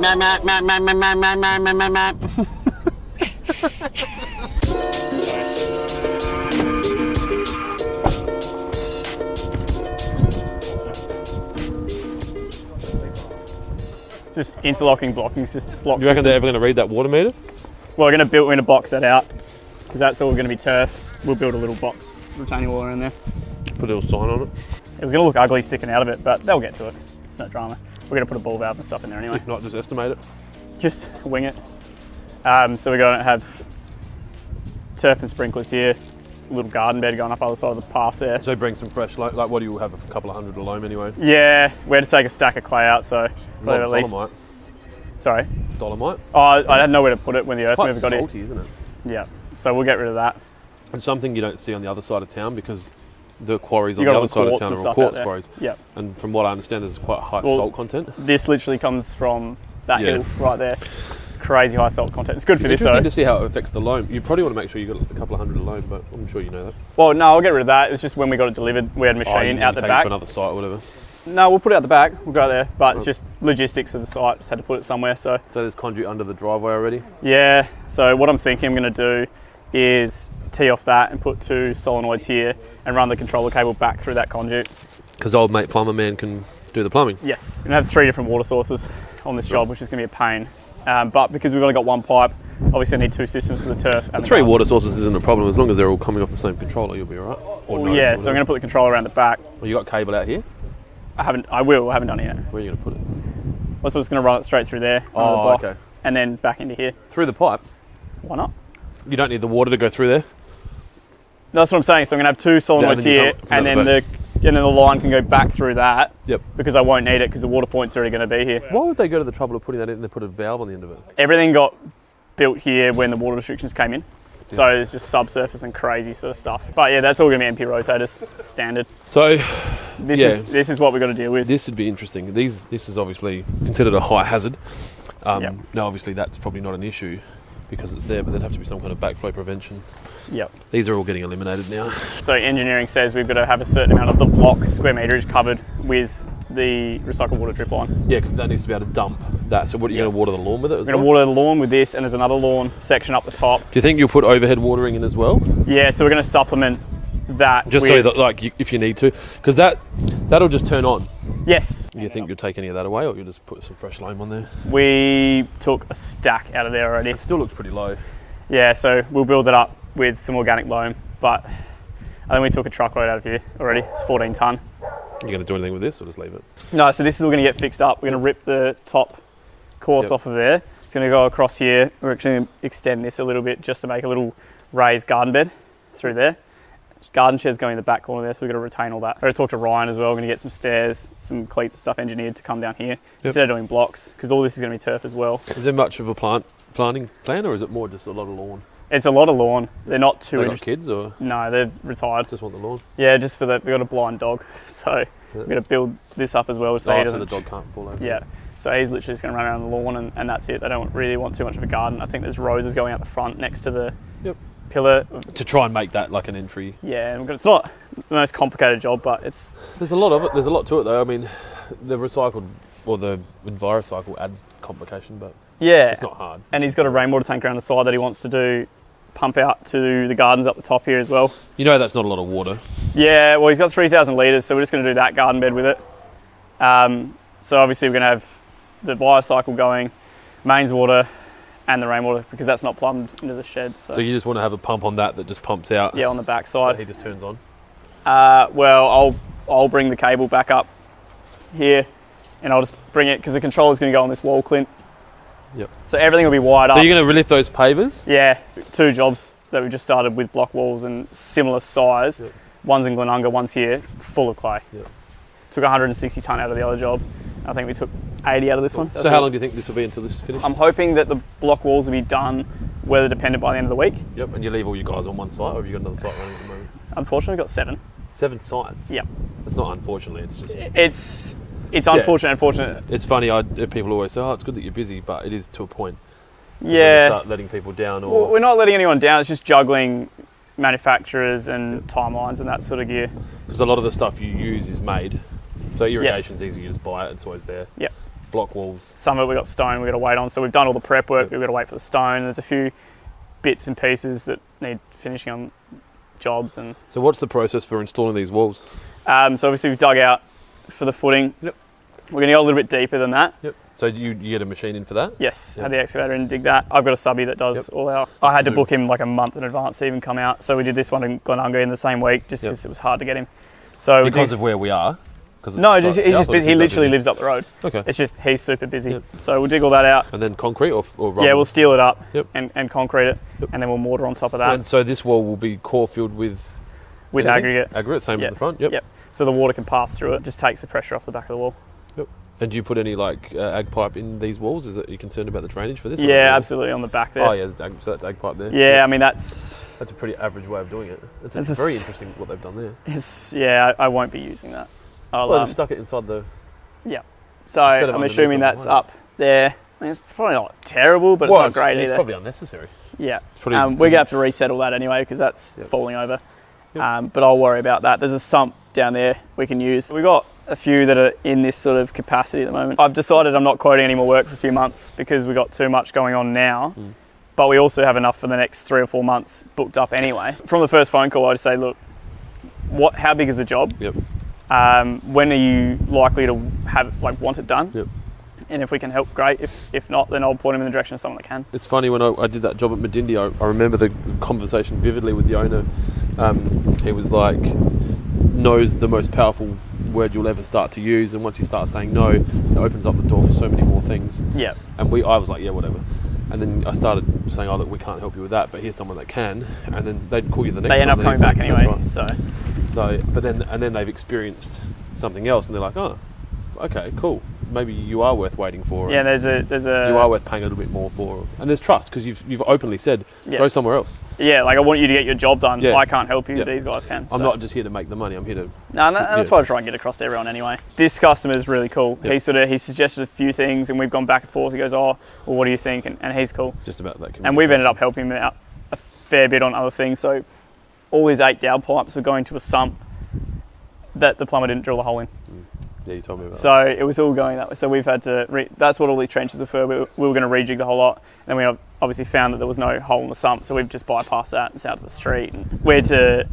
Just interlocking blocking, just block. You reckon they're ever going to read that water meter? Well, we're going to box that out because that's all going to be turf. We'll build a little box, retaining wall in there. Put a little sign on it. It was going to look ugly sticking out of it, but they'll get to it. It's no drama. We're going to put a ball valve and stuff in there anyway. If not, just estimate it. Just wing it. So we're going to have turf and sprinklers here. A little garden bed going up either side of the path there. So bring some fresh loam. Like, what do you have? A couple of hundred of loam anyway. Yeah, we had to take a stack of clay out, so Not at least. dolomite. Sorry. Dolomite. Oh, I had nowhere to put it when the earth mover got salty, here. isn't it? Yeah, so we'll get rid of that. And something you don't see on the other side of town because the quarries on the other side of town are all quartz quarries. Yeah. And from what I understand, there's quite high salt content. This literally comes from that hill right there. It's crazy high salt content. It's good for this though. Interesting to see how it affects the loam. You probably want to make sure you've got a couple of hundred of loam, but I'm sure you know that. Well, no, I'll get rid of that. It's just when we got it delivered, we had a machine out the back. To another site or whatever. No, we'll put it out the back. We'll go there, but it's just logistics of the site. Just had to put it somewhere. So there's conduit under the driveway already? Yeah. So what I'm thinking I'm going to do is tee off that and put 2 solenoids here and run the controller cable back through that conduit. Because old mate plumber man can do the plumbing? Yes. We're going to have 3 different water sources on this job, which is going to be a pain. But because we've only got 1 pipe, obviously I need 2 systems for the turf. And 3 water sources isn't a problem as long as they're all coming off the same controller. You'll be all right. So I'm going to put the controller around the back. Well, you got cable out here? I haven't done it yet. Where are you going to put it? Well, so it's going to run it straight through there. Oh, the block, okay. And then back into here. Through the pipe? Why not? You don't need the water to go through there? That's what I'm saying. So I'm going to have 2 solenoids here, and then the line can go back through that. Yep. Because I won't need it because the water point's already going to be here. Why would they go to the trouble of putting that in and they put a valve on the end of it? Everything got built here when the water restrictions came in. So it's just subsurface and crazy sort of stuff. But yeah, that's all going to be MP rotators, standard. So this is what we've got to deal with. This would be interesting. This is obviously considered a high hazard. Now obviously that's probably not an issue because it's there, but there'd have to be some kind of backflow prevention. Yep. These are all getting eliminated now. So engineering says we've got to have a certain amount of the block square meterage covered with the recycled water drip line. Yeah, because that needs to be able to dump that. So what are you going to water the lawn with it as well? We're going to water the lawn with this, and there's another lawn section up the top. Do you think you'll put overhead watering in as well? Yeah, so we're going to supplement that. Just so that, like, if you need to, because that'll just turn on. Yes. Do you think you'll take any of that away, or you'll just put some fresh loam on there? We took a stack out of there already. It still looks pretty low. Yeah, so we'll build it up with some organic loam, but I think we took a truckload out of here already. It's 14 tonne. You going to do anything with this or just leave it? No, so this is all going to get fixed up. We're going to rip the top course off of there. It's going to go across here. We're actually going to extend this a little bit just to make a little raised garden bed through there. Garden shed's going in the back corner there, so we're going to retain all that. I'm going to talk to Ryan as well. We're going to get some stairs, some cleats and stuff engineered to come down here instead of doing blocks, because all this is going to be turf as well. Is there much of a planting plan, or is it more just a lot of lawn? It's a lot of lawn. They're not too interested. Got kids or? No, they're retired. Just want the lawn? Yeah, just for that. We've got a blind dog, so we're going to build this up as well. So, so the dog can't fall over. Yeah, so he's literally just going to run around the lawn and that's it. They don't really want too much of a garden. I think there's roses going out the front next to the pillar. To try and make that like an entry. Yeah, and it's not the most complicated job, but there's a lot of it. There's a lot to it though. I mean, the recycled or the EnviroCycle adds complication, but it's not hard. And he's got a rainwater tank around the side that he wants to do. Pump out to the gardens up the top here as well. You know that's not a lot of water. Yeah, well he's got 3,000 litres, so we're just going to do that garden bed with it. So obviously we're going to have the biocycle going, mains water and the rainwater, because that's not plumbed into the shed. So you just want to have a pump on that just pumps out? Yeah, on the back side. He just turns on? Well, I'll bring the cable back up here and I'll just bring it, because the controller's going to go on this wall, Clint. Yep. So everything will be wired up. So you're going to relift those pavers? Yeah, 2 jobs that we've just started with block walls and similar size. Yep. One's in Glenunga, one's here, full of clay. Yep. Took 160 tonne out of the other job. I think we took 80 out of this one. So how long do you think this will be until this is finished? I'm hoping that the block walls will be done weather dependent by the end of the week. Yep, and you leave all you guys on one site, or have you got another site running at the moment? Unfortunately, we've got 7. 7 sites? Yep. It's not unfortunately, it's just... It's unfortunate. It's funny, people always say, oh, it's good that you're busy, but it is to a point. Yeah. Start letting people down, or... Well, we're not letting anyone down, it's just juggling manufacturers and timelines and that sort of gear. Because a lot of the stuff you use is made. So irrigation's easy, you just buy it, it's always there. Yep. block walls. Some of it we got stone we got to wait on. So we've done all the prep work. We've got to wait for the stone. There's a few bits and pieces that need finishing on jobs. And So what's the process for installing these walls? so obviously we've dug out for the footing. Yep. We're going to go a little bit deeper than that. Yep. So you get a machine in for that? Yes, Yep. had the excavator in and dig that. I've got a subby that does all our... I had to book him like a month in advance to even come out. So we did this one in Glenunga in the same week just because it was hard to get him. So because of where we are? No, he's just busy. He literally lives up the road. Okay. It's just he's super busy. Yep. So we'll dig all that out. And then concrete or rubble? Yeah, we'll steel it up Yep. and concrete it, and then we'll mortar on top of that. And so this wall will be core filled with aggregate. Aggregate, same as the front? Yep. So the water can pass through it, just takes the pressure off the back of the wall. Yep. And do you put any like ag pipe in these walls? Is that you're concerned about the drainage for this? Yeah, absolutely, on the back there. Oh yeah, so that's ag pipe there. Yeah, I mean that's a pretty average way of doing it. It's very interesting what they've done there. I won't be using that. They've stuck it inside the... Yeah. So I'm assuming that's up there. I mean, it's probably not terrible, but it's not great either. It's probably unnecessary. Yeah. It's pretty, we're going to have to resettle that anyway because that's falling over. Yep. But I'll worry about that. There's a sump down there we can use. We've got a few that are in this sort of capacity at the moment. I've decided I'm not quoting any more work for a few months because we've got too much going on now. But we also have enough for the next 3 or 4 months booked up anyway. From the first phone call, I just say, look, how big is the job? Yep. When are you likely to want it done? Yep. And if we can help, great. If not, then I'll point him in the direction of someone that can. It's funny, when I did that job at Medindi, I remember the conversation vividly with the owner. He was like, no's the most powerful word you'll ever start to use, and once you start saying no, it opens up the door for so many more things. Yeah. And I was like, yeah, whatever. And then I started saying, oh look, we can't help you with that, but here's someone that can. And then they'd call you the next time. They end up coming back anyway. Right. But then they've experienced something else, and they're like, oh, okay, cool. Maybe you are worth waiting for. Yeah, there's a. You are worth paying a little bit more for, and there's trust because you've openly said go somewhere else. Yeah, like I want you to get your job done. Yeah. I can't help you. These guys can. I'm not just here to make the money. I'm here to. No, and that's what I try and get across to everyone anyway. This customer is really cool. Yep. He suggested a few things, and we've gone back and forth. He goes, oh, well, what do you think? And he's cool. Just about that. And we've ended up helping him out a fair bit on other things. So all these 8 down pipes were going to a sump that the plumber didn't drill the hole in. Yeah, you told me about that. So it was all going that way. So we've had to, that's what all these trenches were for. We were going to rejig the whole lot. And we obviously found that there was no hole in the sump. So we've just bypassed that and it's out to the street. And we had to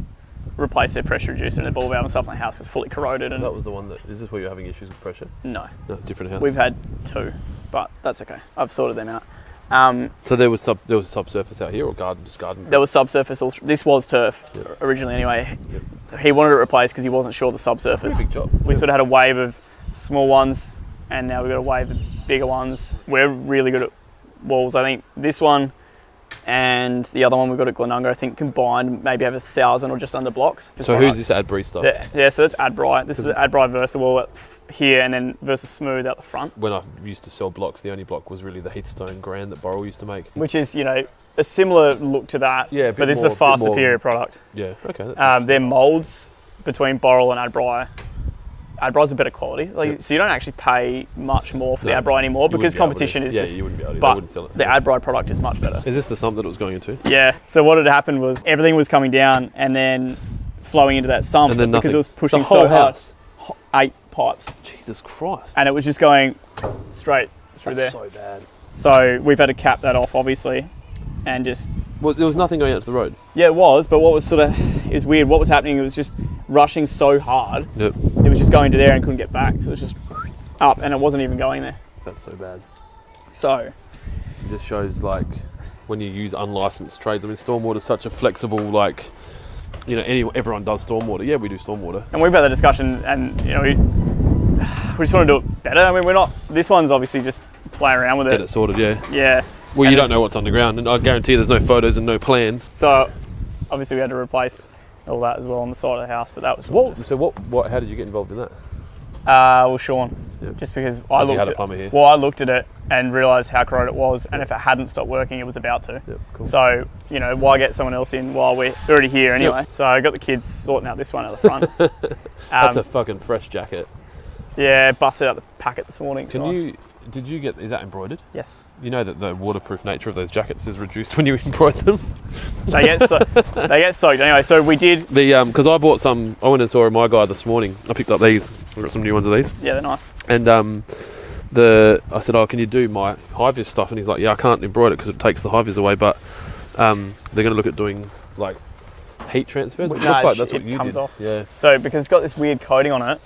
replace their pressure reducer and the ball valve and stuff in the house is fully corroded. And that was the one is this where you're having issues with pressure? No. No, different house? We've had 2, but that's okay. I've sorted them out. So there was subsurface out here or garden? There was subsurface. This was turf originally anyway. Yep. He wanted it replaced because he wasn't sure of the subsurface. Big job. We sort of had a wave of small ones and now we've got a wave of bigger ones. We're really good at walls. I think this one and the other one we've got at Glenunga, I think combined maybe have 1,000 or just under blocks. So who's this Adbury stuff? Yeah, so that's Adbury. This is Adbury Versawall here and then versus smooth out the front. When I used to sell blocks, the only block was really the Heathstone Grand that Boral used to make. Which is, a similar look to that, but this is a far superior product. Yeah, okay. Their moulds between Boral and Adbury. Adbury's a better quality, so you don't actually pay much more for the Adbury anymore because competition is just... you wouldn't be able to. But wouldn't sell it. The Adbury product is much better. Is this the sump that it was going into? Yeah, so what had happened was everything was coming down and then flowing into that sump and then because it was pushing the whole so hard. House. 8 pipes. Jesus Christ. And it was just going straight through there. So bad. So we've had to cap that off, obviously, and just... Well, there was nothing going out to the road. Yeah, it was, but what was sort of is weird. What was happening, it was just rushing so hard. Yep. It was just going to there and couldn't get back. So it was just up and it wasn't even going there. That's so bad. So... It just shows, when you use unlicensed trades. I mean, stormwater's such a flexible, everyone does stormwater. Yeah, we do stormwater. And we've had the discussion and, we just want to do it better. I mean, this one's obviously just playing around with it. Get it sorted, yeah. Yeah. Well, you don't know what's underground, and I guarantee there's no photos and no plans. So, obviously we had to replace all that as well on the side of the house, but that was... How did you get involved in that? Well, Sean. Yep. Just because I looked at it and realised how corroded it was, and if it hadn't stopped working, it was about to. Yep, cool. So, why get someone else in while we're already here anyway? Yep. So I got the kids sorting out this one at the front. That's a fucking fresh jacket. Yeah, busted out the packet this morning. Is that embroidered? Yes. You know that the waterproof nature of those jackets is reduced when you embroider them? They get soaked anyway. So we did... Because I bought some, I went and saw my guy this morning. I picked up these. I've got some new ones of these. Yeah, they're nice. And I said, oh, can you do my high-vis stuff? And he's like, yeah, I can't embroider it because it takes the high-vis away, but they're going to look at doing like heat transfers, which looks like that's what you comes did. Off. Yeah. So because it's got this weird coating on it,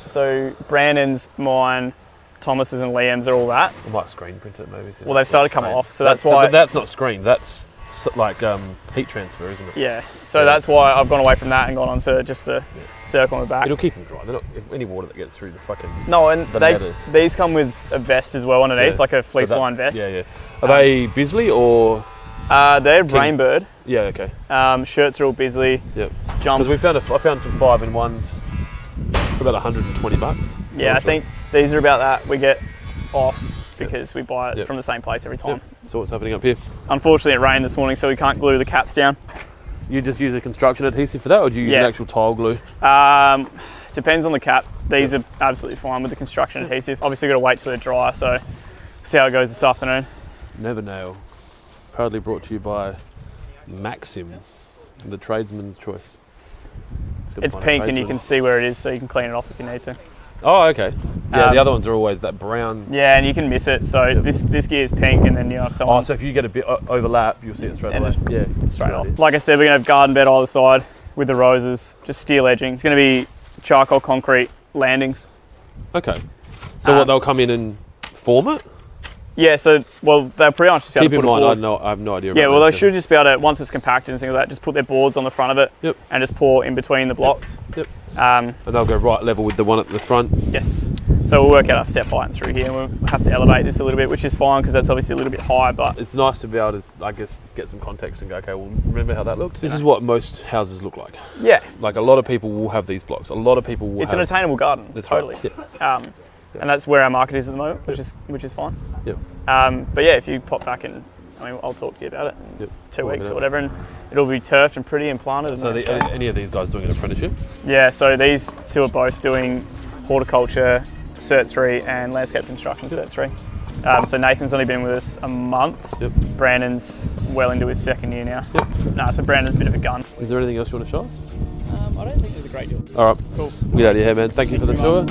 so Brandon's, mine, Thomas's and Liam's are all that. I might screen print it maybe. Well, they've started coming off, so that's why... But that's not screen, that's like heat transfer, isn't it? Yeah, so that's why I've gone away from that and gone on to just the circle on the back. It'll keep them dry. They're not any water that gets through the fucking... No, and these come with a vest as well underneath, like a fleece line vest. Yeah. Are they Bisley or...? They're Rainbird. Yeah, okay. Shirts are all Bisley. Yep. Jumps. Because I found some 5-in-1s for about $120. Yeah, I think these are about that. We get off because we buy it from the same place every time. Yep. So what's happening up here? Unfortunately, it rained this morning, so we can't glue the caps down. You just use a construction adhesive for that, or do you use an actual tile glue? Depends on the cap. These are absolutely fine with the construction adhesive. Obviously, got to wait till they're dry, so see how it goes this afternoon. Never Nail. Proudly brought to you by Maxim, the tradesman's choice. It's pink and you can see where it is, so you can clean it off if you need to. Oh, okay. Yeah, the other ones are always that brown. Yeah, and you can miss it. So this gear is pink, and then you have someone... Oh, so if you get a bit overlap, you'll see it straight away. Yeah, straight off. Like I said, we're going to have garden bed either side with the roses, just steel edging. It's going to be charcoal concrete landings. Okay. So what, they'll come in and form it? Yeah, so, well, they'll pretty much just be able to Keep put in a mind, board. I have no idea about Yeah, well, they should just be able to, once it's compacted and things like that, just put their boards on the front of it and just pour in between the blocks. Yep. And they'll go right level with the one at the front? Yes. So we'll work out our step height through here, and we'll have to elevate this a little bit, which is fine because that's obviously a little bit high, but... It's nice to be able to, I guess, get some context and go, okay, well, remember how that looked? This is what most houses look like. Yeah. Like, a lot of people will have these blocks. A lot of people will It's an attainable garden, totally. Right. Yeah. And that's where our market is at the moment, which is fine. Yep. But yeah, if you pop back in, I mean, I'll talk to you about it in 2 weeks or whatever, and it'll be turfed and pretty and planted. So any of these guys doing an apprenticeship? Yeah, so these two are both doing horticulture Cert 3 and landscape construction Cert 3. So Nathan's only been with us a month. Yep. Brandon's well into his second year now. Yep. So Brandon's a bit of a gun. Is there anything else you want to show us? I don't think there's a great deal. All right. Cool. Get out of here, man. Thank you for the tour.